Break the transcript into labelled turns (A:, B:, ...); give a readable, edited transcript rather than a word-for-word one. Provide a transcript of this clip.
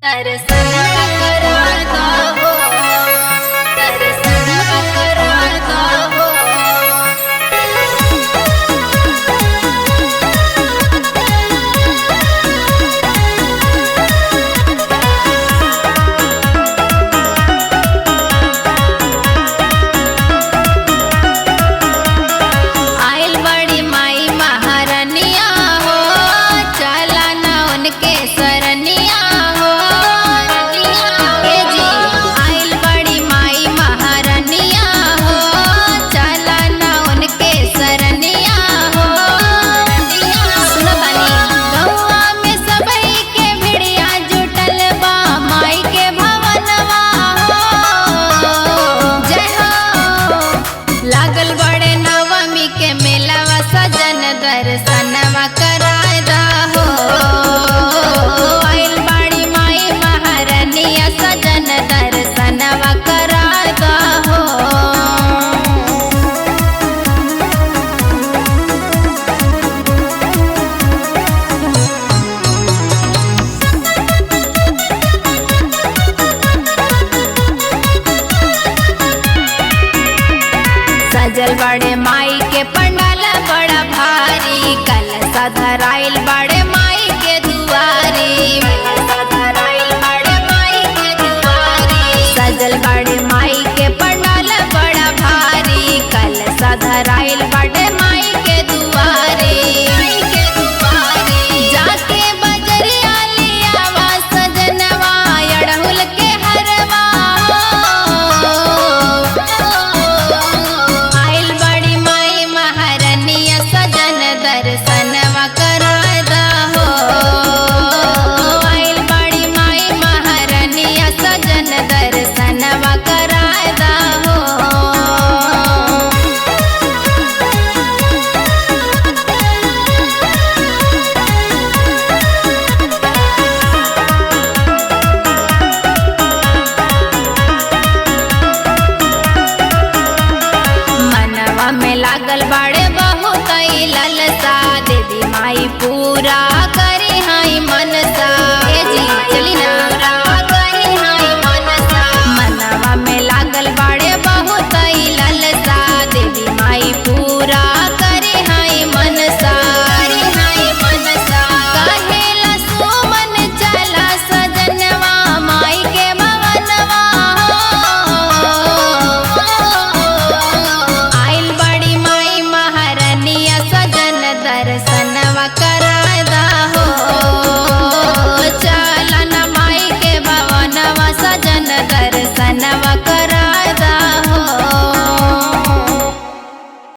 A: दर्शन कराता हो, दर्शन कराता हो। आइल बड़ी माई महारानिया हो, चला ना उनके सरनिया हो। ए जी आइल बड़ी माई महारानिया हो, चला ना उनके सरनिया हो। सुनो तानी गौआ में सबई के भिड़िया जुटल बा, माई के भवनवा हो। जय हो लागल बड़े नवमी के मेलावा, सजन दर्शनवा करादा हो। आइल बाड़ी माई महारानिया, सजन दर्शनवा करादा हो। सजल बड़े माई के पंडाल बड़ा भारी, कलशा धराइल बा